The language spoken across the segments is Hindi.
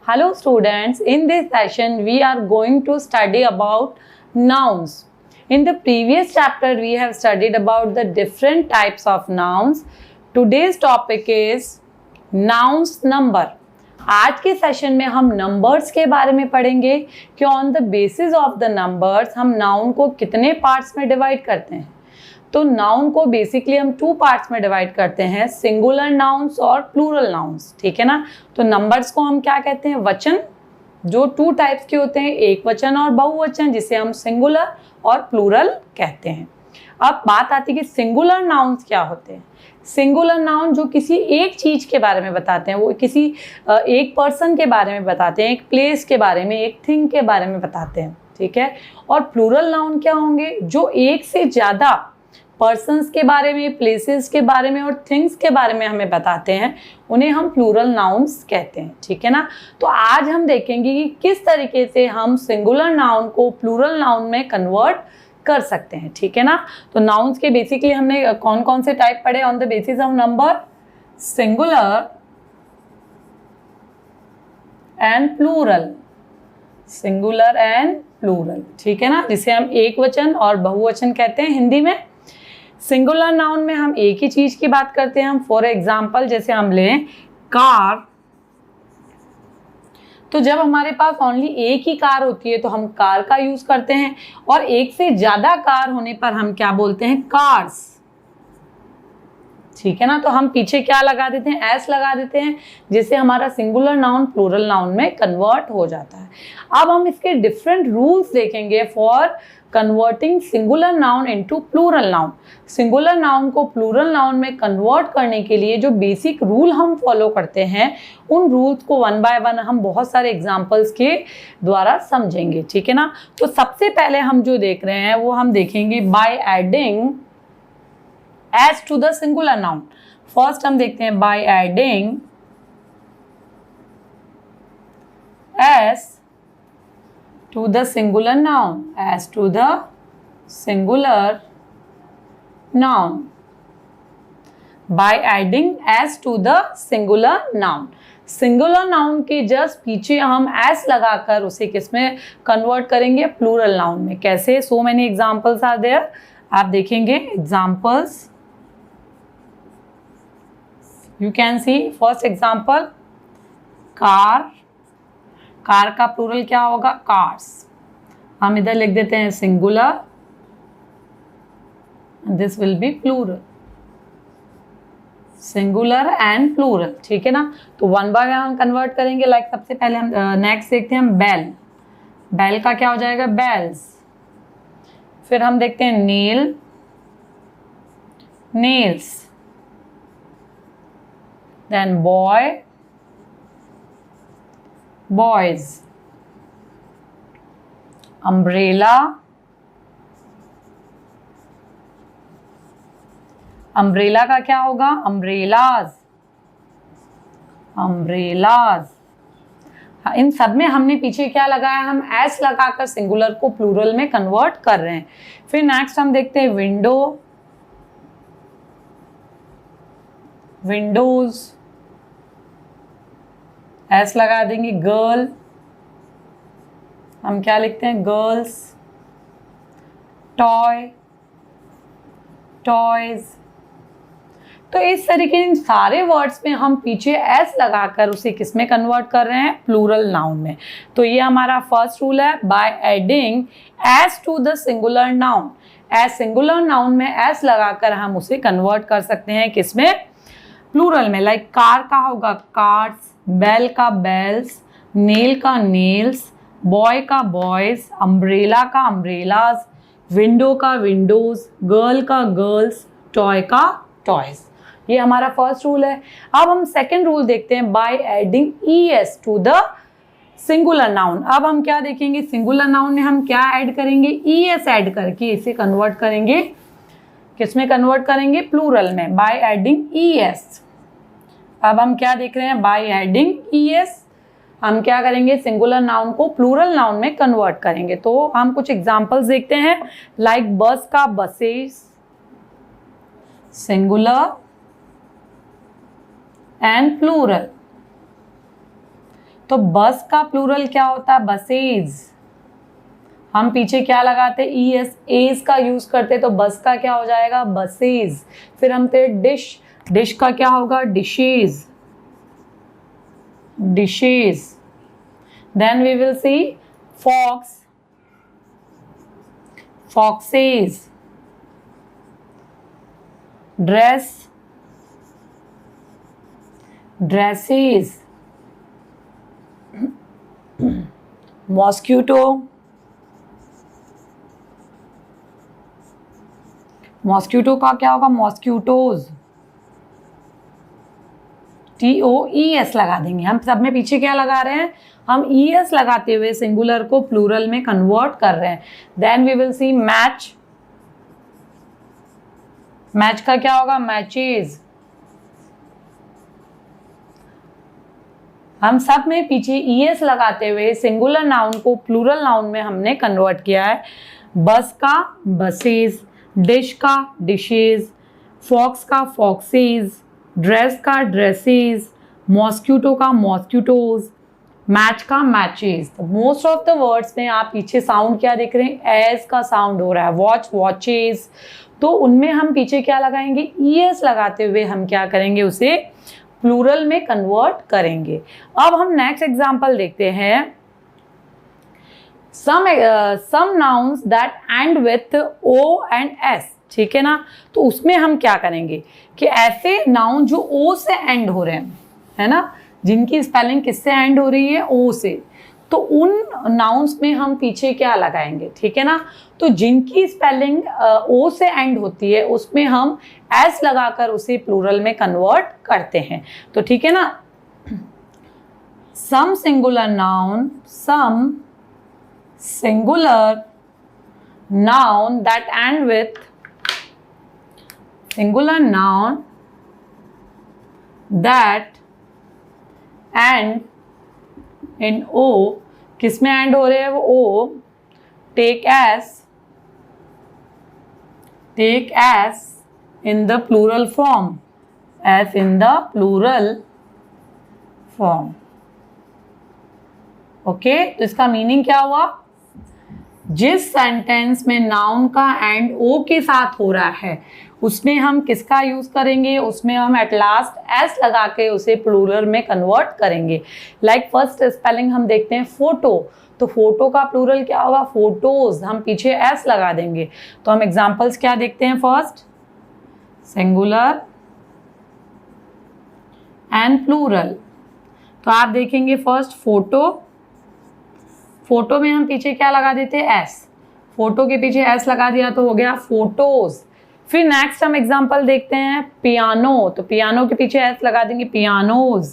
Hello students, in this session we are going to study about nouns. In the previous chapter we have studied about the different types of nouns. Today's topic is nouns number. आज के सेशन में हम नंबर्स के बारे में पढ़ेंगे कि on the basis of the numbers हम नाउन को कितने पार्ट्स में डिवाइड करते हैं। तो नाउन को बेसिकली हम टू पार्ट्स में डिवाइड करते हैं, सिंगुलर नाउन्स और प्लूरल नाउन्स, ठीक है ना। तो नंबर्स को हम क्या कहते हैं, वचन, जो टू टाइप्स के होते हैं, एक वचन और बहुवचन, जिसे हम सिंगुलर और प्लूरल कहते हैं। अब बात आती है कि सिंगुलर नाउन्स क्या होते हैं। सिंगुलर नाउन जो किसी एक चीज के बारे में बताते हैं, वो किसी एक पर्सन के बारे में बताते हैं, एक प्लेस के बारे में, एक थिंग के बारे में बताते हैं, ठीक है। और प्लूरल नाउन क्या होंगे, जो एक से ज्यादा पर्सन्स के बारे में, प्लेसेस के बारे में और थिंग्स के बारे में हमें बताते हैं, उन्हें हम प्लूरल नाउन्स कहते हैं, ठीक है ना। तो आज हम देखेंगे कि किस तरीके से हम सिंगुलर नाउन को प्लूरल नाउन में कन्वर्ट कर सकते हैं, ठीक है ना। तो नाउन्स के बेसिकली हमने कौन कौन से टाइप पढ़े on the basis of number, singular and plural, singular and plural, ठीक है ना, जिसे हम एक वचन और बहुवचन कहते हैं हिंदी में। सिंगुलर नाउन में हम एक ही चीज की बात करते हैं। हम फॉर एग्जाम्पल जैसे हम लें कार, तो जब हमारे पास ओनली एक ही कार होती है तो हम कार का यूज करते हैं, और एक से ज्यादा कार होने पर हम क्या बोलते हैं, कार्स, ठीक है ना। तो हम पीछे क्या लगा देते हैं, एस लगा देते हैं, जिससे हमारा सिंगुलर नाउन प्लूरल नाउन में कन्वर्ट हो जाता है। अब हम इसके डिफरेंट रूल्स देखेंगे for converting singular noun into plural noun. Singular noun को प्लूरल नाउन में कन्वर्ट करने के लिए जो बेसिक रूल हम फॉलो करते हैं, उन रूल्स को वन बाय वन हम बहुत सारे एग्जांपल्स के द्वारा समझेंगे, ठीक है ना। तो सबसे पहले हम जो देख रहे हैं वो हम देखेंगे by adding s to the singular noun. First हम देखते हैं by adding s to the singular noun, as to the singular noun, by adding as to the singular noun। singular noun के जस्ट पीछे हम as लगाकर उसे किस में कन्वर्ट करेंगे, प्लूरल नाउन में। कैसे, so many examples are there, आप देखेंगे examples, you can see first example car, car का प्लूरल क्या होगा, कार्स। हम इधर लिख देते हैं singular, this will be plural, singular and plural, ठीक है ना। तो वन बाय वन हम कन्वर्ट करेंगे। लाइक सबसे पहले हम नेक्स्ट देखते हैं हम बैल, बैल का क्या हो जाएगा, बेल्स। फिर हम देखते हैं nail, nails. Then boy, boys, umbrella, umbrella का क्या होगा, umbrellas, umbrellas। इन सब में हमने पीछे क्या लगाया, हम एस लगाकर सिंगुलर को प्लूरल में कन्वर्ट कर रहे हैं। फिर नेक्स्ट हम देखते हैं विंडो, विंडोज, एस लगा देंगे। गर्ल, हम क्या लिखते हैं, गर्ल्स। Toy, toys. तो इस तरीके इन सारे वर्ड्स में हम पीछे एस लगाकर उसे किस में कन्वर्ट कर रहे हैं, प्लूरल नाउन में। तो ये हमारा फर्स्ट रूल है, by adding s to the singular noun. S singular noun में एस लगाकर हम उसे कन्वर्ट कर सकते हैं किस में, प्लूरल में। लाइक कार का होगा कार्स, बेल का बेल्स, नेल का नेल्स, बॉय का बॉयज, अम्ब्रेला का अम्ब्रेलाज, विंडो का विंडोज, गर्ल का गर्ल्स, टॉय का टॉयज। ये हमारा फर्स्ट रूल है। अब हम सेकंड रूल देखते हैं, by adding e s to the singular noun. अब हम क्या देखेंगे, सिंगुलर नाउन में हम क्या ऐड करेंगे, ई एस ऐड करके इसे कन्वर्ट करेंगे, किसमें कन्वर्ट करेंगे, प्लूरल में, बाय एडिंग ई एस। अब हम क्या देख रहे हैं, बाय एडिंग ई एस हम क्या करेंगे, सिंगुलर नाउन को प्लूरल नाउन में कन्वर्ट करेंगे। तो हम कुछ एग्जांपल्स देखते हैं। लाइक बस का बसेस, सिंगुलर एंड प्लूरल। तो बस का प्लूरल क्या होता है? बसेज। हम पीछे क्या लगाते? ES, एज का यूज करते, तो बस का क्या हो जाएगा? बसेज। फिर हम थे डिश, डिश का क्या होगा? Dishes, dishes. Then we will see fox, foxes. Dress, dresses. Mosquito, mosquito का क्या होगा? मॉस्क्यूटोज। TOES लगा देंगे। हम सब में पीछे क्या लगा रहे हैं? हम ES लगाते हुए सिंगुलर को प्लूरल में कन्वर्ट कर रहे हैं। Then we will see match, match का क्या होगा? मैचेज। हम सब में पीछे ES लगाते हुए सिंगुलर नाउन को प्लूरल नाउन में हमने कन्वर्ट किया है। बस का बसेज, डिश का डिशेज, फॉक्स का फॉक्सेज, ड्रेस का ड्रेसेस, मॉस्क्यूटो का मॉस्क्यूटोज, मैच का मैचेस। तो मोस्ट ऑफ द वर्ड्स में आप पीछे साउंड क्या देख रहे हैं? एज का साउंड हो रहा है। Watch, watches. तो उनमें हम पीछे क्या लगाएंगे? ES लगाते हुए हम क्या करेंगे? उसे प्लूरल में कन्वर्ट करेंगे। अब हम नेक्स्ट एग्जांपल देखते हैं। some nouns that end with O and S, ठीक है ना? तो उसमें हम क्या करेंगे कि ऐसे नाउन जो O से एंड हो रहे हैं, है ना, जिनकी स्पेलिंग किससे एंड हो रही है? O से, तो उन नाउन्स में हम पीछे क्या लगाएंगे? ठीक है ना? तो जिनकी स्पेलिंग O से एंड होती है उसमें हम S लगाकर उसे प्लूरल में कन्वर्ट करते हैं। तो ठीक है ना? Some singular noun, some singular noun that end with singular noun that end in O, किस में एंड हो रहे हैं वो? O, take as in the plural form, as in the plural form। Okay, तो इसका मीनिंग क्या हुआ? जिस सेंटेंस में नाउन का एंड O के साथ हो रहा है उसमें हम किसका यूज करेंगे? उसमें हम एट लास्ट S लगा के उसे प्लूरल में कन्वर्ट करेंगे। लाइक फर्स्ट स्पेलिंग हम देखते हैं फोटो, तो फोटो का प्लूरल क्या होगा? फोटोज। हम पीछे S लगा देंगे। तो हम एग्जांपल्स क्या देखते हैं? First singular and plural. तो आप देखेंगे फर्स्ट फोटो, फोटो में हम पीछे क्या लगा देते हैं? S। फोटो के पीछे S लगा दिया तो हो गया फोटोज। फिर नेक्स्ट हम एग्जांपल देखते हैं पियानो, तो पियानो के पीछे S लगा देंगे, पियानोज,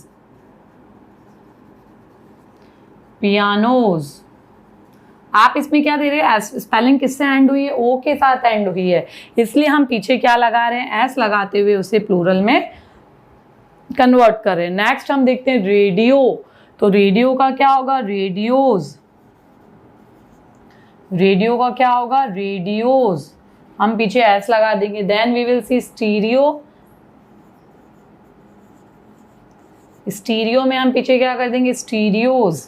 पियानोज। आप इसमें क्या दे रहे हैं? स्पेलिंग किससे एंड हुई है? O के साथ एंड हुई है, इसलिए हम पीछे क्या लगा रहे हैं? S लगाते हुए उसे प्लूरल में कन्वर्ट कर रहे हैं। नेक्स्ट हम देखते हैं रेडियो, तो रेडियो का क्या होगा? रेडियोज। रेडियो का क्या होगा? रेडियोज। हम पीछे S लगा देंगे। Then we will see stereo, stereo में हम पीछे क्या कर देंगे? स्टीरियोज।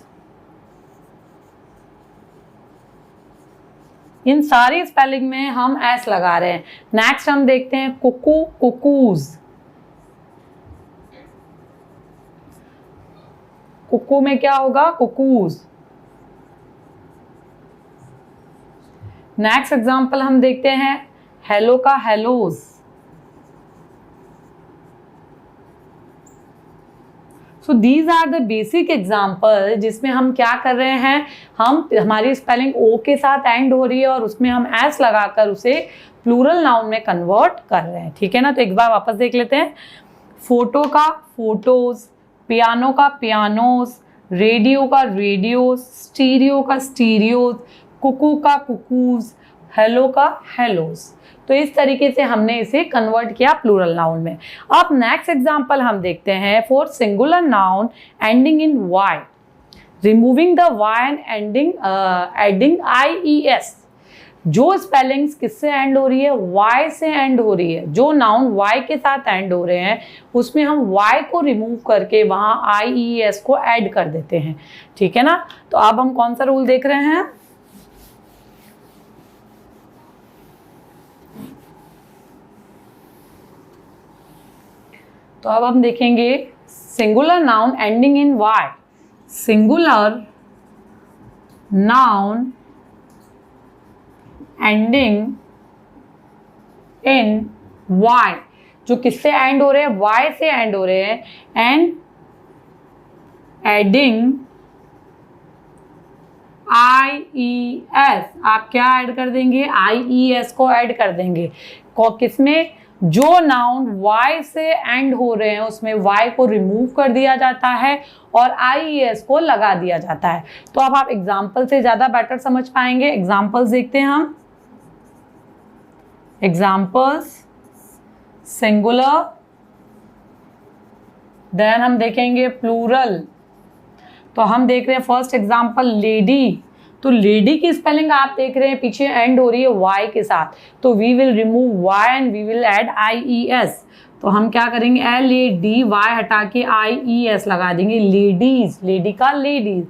इन सारी स्पेलिंग में हम S लगा रहे हैं। नेक्स्ट हम देखते हैं कुकू, कुकूज। कुकू में क्या होगा? कुकूज। नेक्स्ट एग्जांपल हम देखते हैं हेलो का hellos. So these are the basic example जिसमें हम क्या कर रहे हैं? हम हमारी स्पेलिंग O के साथ एंड हो रही है और उसमें हम S लगाकर उसे प्लूरल नाउन में कन्वर्ट कर रहे हैं। ठीक है ना? तो एक बार वापस देख लेते हैं। फोटो का फोटोज, पियानो का पियानोज, रेडियो का रेडियोज, स्टीरियो का स्टीरियोज, कुकू का कुकूज, हेलो का हेलोज। तो इस तरीके से हमने इसे कन्वर्ट किया प्लूरल नाउन में। अब नेक्स्ट एग्जांपल हम देखते हैं for singular noun ending in Y, removing the Y and adding IES। जो स्पेलिंग्स किससे एंड हो रही है, वाई से एंड हो रही है, जो नाउन वाई के साथ एंड हो रहे हैं उसमें हम वाई को रिमूव करके वहां IES को ऐड कर देते हैं, ठीक है ना। तो अब हम कौन सा रूल देख रहे हैं, तो अब हम देखेंगे singular noun ending in y. Singular noun ending in y, जो किससे एंड हो रहे हैं, वाई से एंड हो रहे हैं, एंड एडिंग IES, आप क्या ऐड कर देंगे, IES को ऐड कर देंगे। किसमें, जो नाउन Y से एंड हो रहे हैं उसमें Y को रिमूव कर दिया जाता है और IES को लगा दिया जाता है। तो अब आप एग्जाम्पल से ज्यादा बेटर समझ पाएंगे। एग्जाम्पल्स देखते हैं हम। एग्जाम्पल्स सिंगुलर, देन हम देखेंगे प्लूरल। तो हम देख रहे हैं फर्स्ट एग्जाम्पल लेडी। तो लेडी की स्पेलिंग आप देख रहे हैं पीछे एंड हो रही है वाई के साथ, तो we will remove y and we will add IES। तो हम क्या करेंगे, LAD, वाई हटा के IES लगा देंगे, लेडीज, लेडी का लेडीज।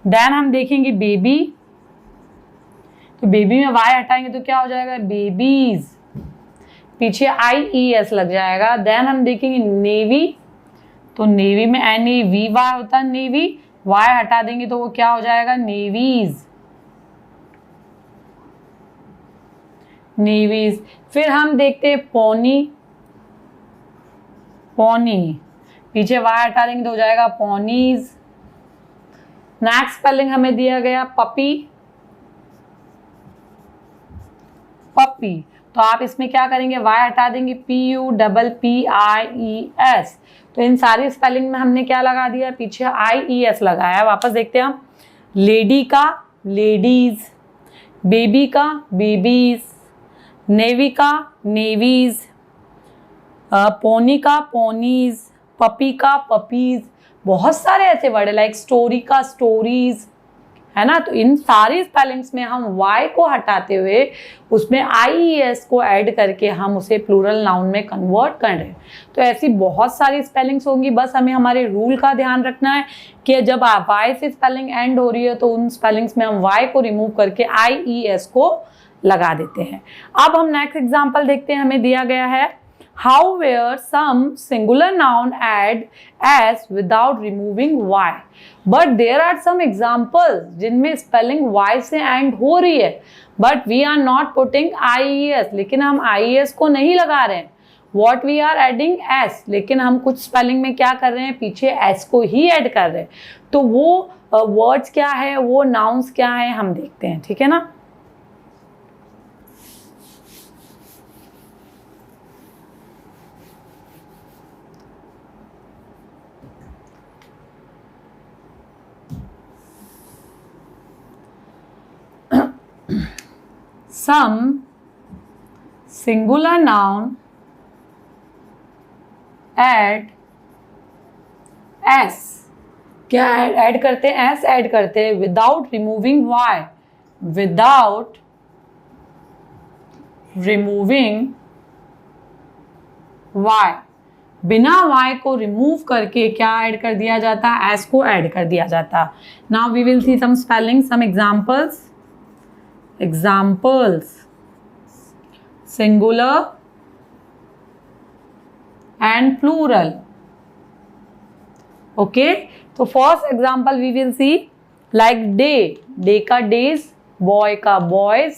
देन हम देखेंगे बेबी, तो बेबी में वाई हटाएंगे तो क्या हो जाएगा, बेबीज, पीछे IES लग जाएगा। देन हम देखेंगे नेवी, तो नेवी में NAVY होता है, नेवी, वाई हटा देंगे तो वो क्या हो जाएगा, नेवीज, नेवीज। फिर हम देखते हैं पोनी, पोनी, पीछे वाई हटा देंगे तो हो जाएगा पोनीज। नेक्स्ट स्पेलिंग हमें दिया गया पपी, पपी, तो आप इसमें क्या करेंगे, वाई हटा देंगे, PUPPIES। तो इन सारी स्पेलिंग में हमने क्या लगा दिया, पीछे IES लगाया। वापस देखते हैं हम। लेडी का लेडीज, बेबी का बेबीज, नेवी का नेवीज, पोनी का पोनीज, पपी का पपीज। बहुत सारे ऐसे वर्ड है, लाइक स्टोरी का स्टोरीज, है ना। तो इन सारी स्पेलिंग्स में हम Y को हटाते हुए उसमें IES को ऐड करके हम उसे प्लूरल नाउन में कन्वर्ट कर रहे हैं। तो ऐसी बहुत सारी स्पेलिंग्स होंगी, बस हमें हमारे रूल का ध्यान रखना है कि जब Y से स्पेलिंग एंड हो रही है तो उन स्पेलिंग्स में हम Y को रिमूव करके IES को लगा देते हैं। अब हम नेक्स्ट एग्जाम्पल देखते हैं। हमें दिया गया है how where some singular noun add s without removing y, but there are some examples जिनमें spelling y से end हो रही है but we are not putting IES, लेकिन हम IES को नहीं लगा रहे हैं, what we are adding s, लेकिन हम कुछ स्पेलिंग में क्या कर रहे हैं, पीछे s को ही ऐड कर रहे हैं। तो वो वर्ड्स क्या है, वो नाउन्स क्या है, हम देखते हैं, ठीक है ना। Some singular noun add s, क्या ऐड करते हैं, s ऐड करते हैं without removing y, without removing y, बिना y को रिमूव करके क्या ऐड कर दिया जाता है, s को ऐड कर दिया जाता। Now we will see some spelling, some examples. Examples singular and plural, okay। तो first example we will see like day, day का डेज, बॉय का बॉयज।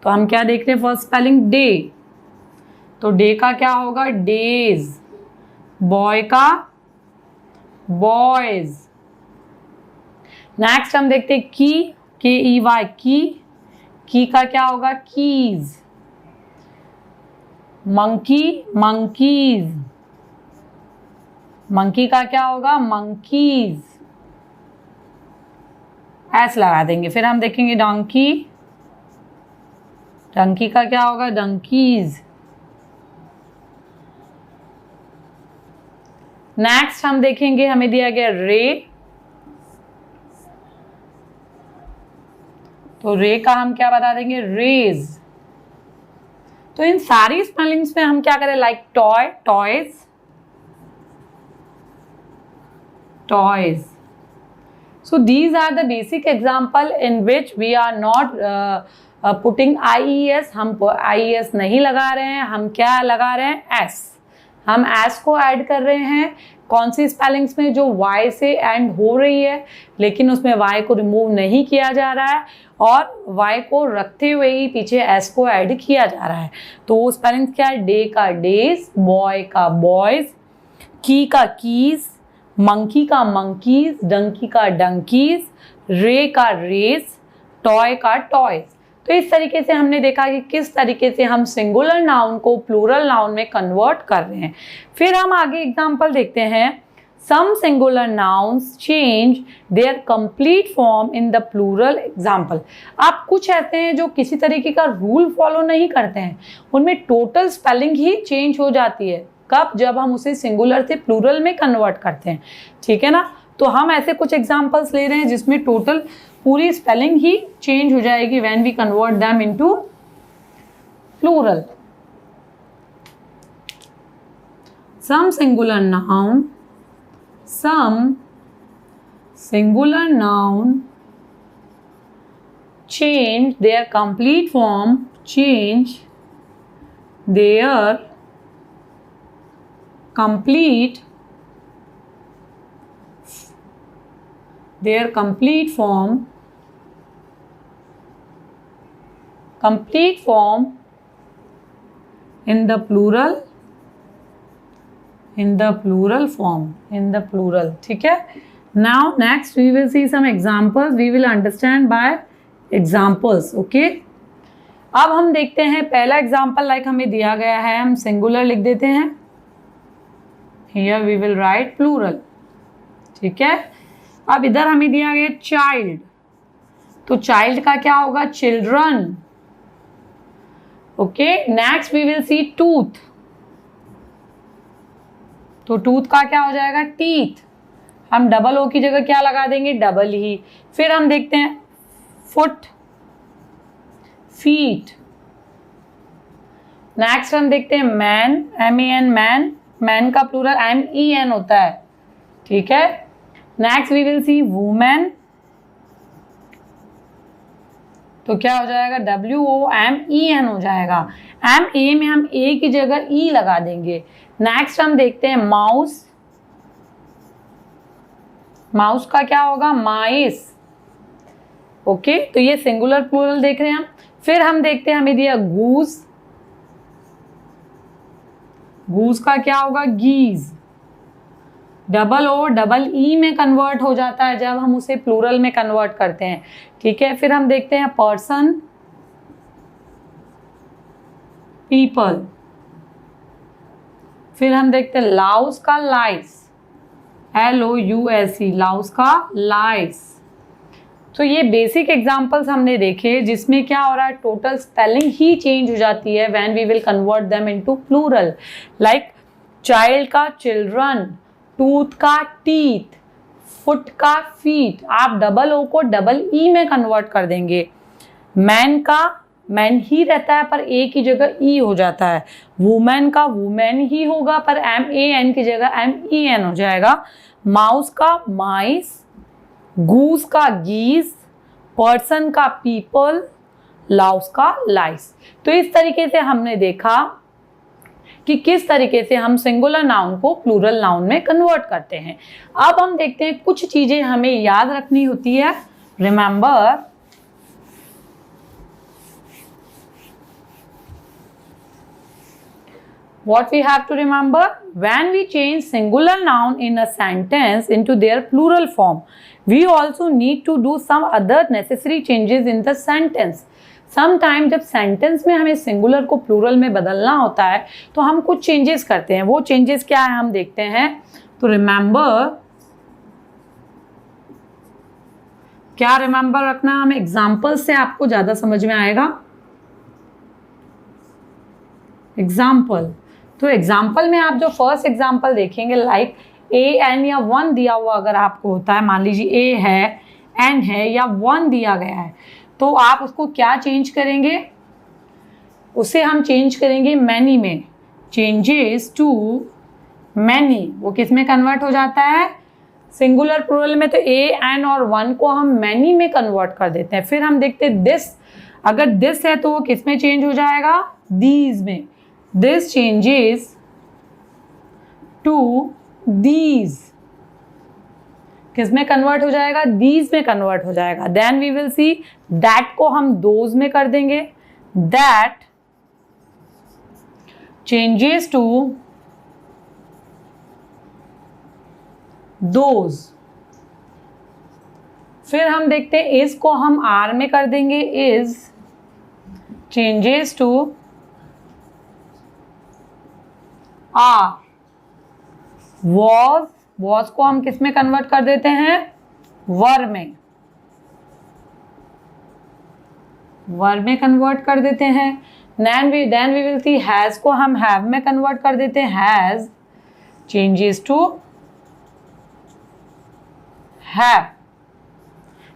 तो हम क्या देख रहे हैं, फर्स्ट स्पेलिंग डे, तो डे का क्या होगा, डेज, बॉय का बॉयज। नेक्स्ट हम देखते हैं की, KEY, की का क्या होगा, कीज, मंकी, मंकीज, मंकी का क्या होगा, मंकीज, एस लगा देंगे। फिर हम देखेंगे डंकी, डंकी का क्या होगा, डंकीज। नेक्स्ट हम देखेंगे, हमें दिया गया रे, तो रे का हम क्या बता देंगे, रेज। तो इन सारी स्पेलिंग्स में हम क्या करें, like toy, toys, toys. So these are the basic example in which we are not putting IES. हम IES नहीं लगा रहे हैं, हम क्या लगा रहे हैं, S. हम S को ऐड कर रहे हैं कौन सी स्पेलिंग्स में, जो Y से एंड हो रही है लेकिन उसमें Y को रिमूव नहीं किया जा रहा है और Y को रखते हुए ही पीछे S को ऐड किया जा रहा है. तो वो स्पेलिंग्स क्या है, डे का डेज, बॉय का बॉयज, की का कीज, मंकी का मंकीज, डंकी का डंकीज, रे का रेस, टॉय का टॉयज. तो इस तरीके से हमने देखा कि किस तरीके से हम सिंगुलर नाउन को प्लूरल नाउन में कन्वर्ट कर रहे हैं. फिर हम आगे एग्जांपल देखते हैं. Some singular nouns change their complete form in the plural example. आप कुछ ऐसे हैं जो किसी तरीके का रूल फॉलो नहीं करते हैं, उनमें टोटल स्पेलिंग ही चेंज हो जाती है. कब, जब हम उसे सिंगुलर से प्लूरल में कन्वर्ट करते हैं. ठीक है ना. तो हम ऐसे कुछ एग्जांपल्स ले रहे हैं जिसमें टोटल पूरी स्पेलिंग ही चेंज हो जाएगी when we convert them into plural. Some singular noun change their complete form, complete form in the plural form. ठीक है. Now next we will see some examples. We will understand by examples. Okay. अब हम देखते हैं पहला एग्जाम्पल. लाइक हमें दिया गया है, हम सिंगुलर लिख देते हैं. Here we will write plural. ठीक है. अब इधर हमें दिया गया चाइल्ड, तो चाइल्ड का क्या होगा, children. Okay. Next we will see tooth, तो टूथ का क्या हो जाएगा, टीथ. हम डबल ओ की जगह क्या लगा देंगे, डबल ही. फिर हम देखते हैं फुट, फीट. नेक्स्ट हम देखते हैं मैन, MEN, मैन. मैन का प्लूरल MEN होता है. ठीक है. Next we will see women, तो क्या हो जाएगा, WOMEN हो जाएगा. MA में हम A की जगह E लगा देंगे. नेक्स्ट हम देखते हैं माउस. माउस का क्या होगा, माइस. ओके. तो ये सिंगुलर प्लूरल देख रहे हैं हम. फिर हम देखते हैं, हमें दिया गूज. गूज का क्या होगा, गीज. डबल ओ डबल ई में कन्वर्ट हो जाता है जब हम उसे प्लूरल में कन्वर्ट करते हैं. ठीक है. फिर हम देखते हैं पर्सन, पीपल. फिर हम देखते हैं लाउस का लाइस, LOUSE, लाउस का लाइस. तो ये बेसिक एग्जांपल्स हमने देखे जिसमें क्या हो रहा है, टोटल स्पेलिंग ही चेंज हो जाती है when we will convert them into plural. Like child का चिल्ड्रन, टूथ का टीथ, फुट का फीट. आप डबल ओ को डबल ई में कन्वर्ट कर देंगे. मैन का मैन ही रहता है पर ए की जगह ई हो जाता है. वुमेन का वुमेन ही होगा पर MAN की जगह MEN हो जाएगा. माउस का माइस, गूस का गीज, पर्सन का पीपल, लाउस का लाइस. तो इस तरीके से हमने देखा कि किस तरीके से हम सिंगुलर नाउन को प्लूरल नाउन में कन्वर्ट करते हैं. अब हम देखते हैं कुछ चीजें हमें याद रखनी होती है. Remember, what we have to remember, when we change singular noun in a sentence into their plural form, we also need to do some other necessary changes in the sentence. Sometime जब सेंटेंस में हमें सिंगुलर को प्लूरल में बदलना होता है तो हम कुछ चेंजेस करते हैं. वो चेंजेस क्या है हम देखते हैं. तो रिमेंबर, क्या रिमेंबर रखना, हमें एग्जाम्पल्स से आपको ज्यादा समझ में आएगा. एग्जाम्पल, तो एग्जाम्पल में आप जो फर्स्ट एग्जाम्पल देखेंगे, लाइक AN या 1 दिया हुआ अगर आपको होता है, मान लीजिए A है, N है या 1 दिया गया है, तो आप उसको क्या चेंज करेंगे, उसे हम चेंज करेंगे मैनी में। चेंजेस टू मैनी, वो किस में कन्वर्ट हो जाता है, सिंगुलर प्लूरल में। तो ए, एन और वन को हम मैनी में कन्वर्ट कर देते हैं। फिर हम देखते हैं दिस, अगर दिस है तो वो किस में चेंज हो जाएगा, दीज में। दिस चेंजेस टू दीज, किस में कन्वर्ट हो जाएगा, दीज में कन्वर्ट हो जाएगा। Then we will see that को हम दोज में कर देंगे। That changes to those. फिर हम देखते हैं इज को हम आर में कर देंगे। Is changes to are. Was को हम किस में कन्वर्ट कर देते हैं, वर में। वर में कन्वर्ट कर देते हैं। Then we will see has को हम हैव में कन्वर्ट कर देते हैं। Has changes to have.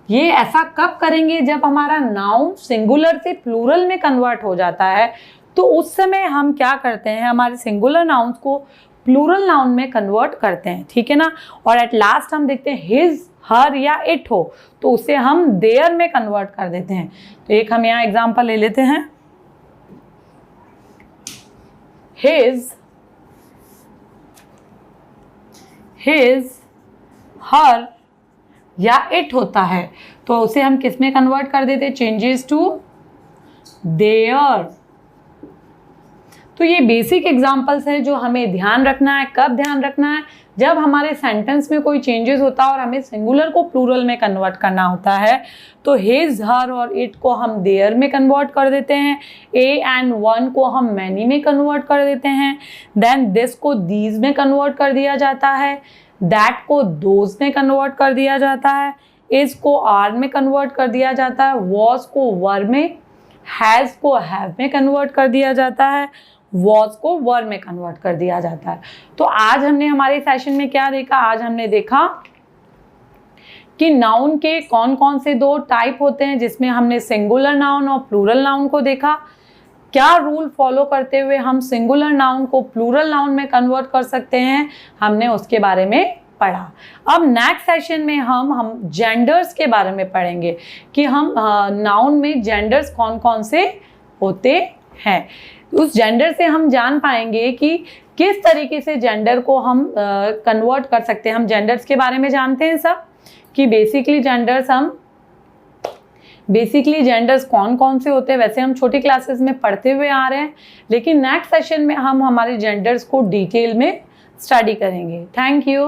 ये ऐसा कब करेंगे, जब हमारा नाउन सिंगुलर से प्लूरल में कन्वर्ट हो जाता है। तो उस समय हम क्या करते हैं, हमारे सिंगुलर नाउन्स को प्लूरल नाउन में कन्वर्ट करते हैं, ठीक है ना। और एट लास्ट हम देखते हैं हिज, हर या इट हो तो उसे हम देयर में कन्वर्ट कर देते हैं। तो एक हम यहाँ एग्जांपल ले लेते हैं। हिज, हर या इट होता है तो उसे हम किस में कन्वर्ट कर देते हैं, चेंजेस टू देयर। तो ये बेसिक एग्जांपल्स है जो हमें ध्यान रखना है। कब ध्यान रखना है, जब हमारे सेंटेंस में कोई चेंजेस होता है और हमें सिंगुलर को प्लूरल में कन्वर्ट करना होता है। तो हिज, हर और इट को हम देयर में कन्वर्ट कर देते हैं। ए एंड वन को हम मैनी में कन्वर्ट कर देते हैं। देन दिस को दीज में कन्वर्ट कर दिया जाता है। दैट को दोज में कन्वर्ट कर दिया जाता है। इज को आर में कन्वर्ट कर दिया जाता है। वॉज को वर में, हैज को हैव में कन्वर्ट कर दिया जाता है। वॉज को वर में कन्वर्ट कर दिया जाता है। तो आज हमने हमारे सेशन में क्या देखा, आज हमने देखा कि नाउन के कौन कौन से दो टाइप होते हैं, जिसमें हमने सिंगुलर नाउन और प्लूरल नाउन को देखा। क्या रूल फॉलो करते हुए हम सिंगुलर नाउन को प्लूरल नाउन में कन्वर्ट कर सकते हैं, हमने उसके बारे में पढ़ा। अब नेक्स्ट सेशन में हम जेंडर्स के बारे में पढ़ेंगे कि हम नाउन में जेंडर्स कौन कौन से होते हैं। उस जेंडर से हम जान पाएंगे कि किस तरीके से जेंडर को हम कन्वर्ट कर सकते हैं। हम जेंडर्स के बारे में जानते हैं सब कि बेसिकली जेंडर्स कौन कौन से होते हैं, वैसे हम छोटी क्लासेस में पढ़ते हुए आ रहे हैं, लेकिन नेक्स्ट सेशन में हम हमारे जेंडर्स को डिटेल में स्टडी करेंगे। Thank you.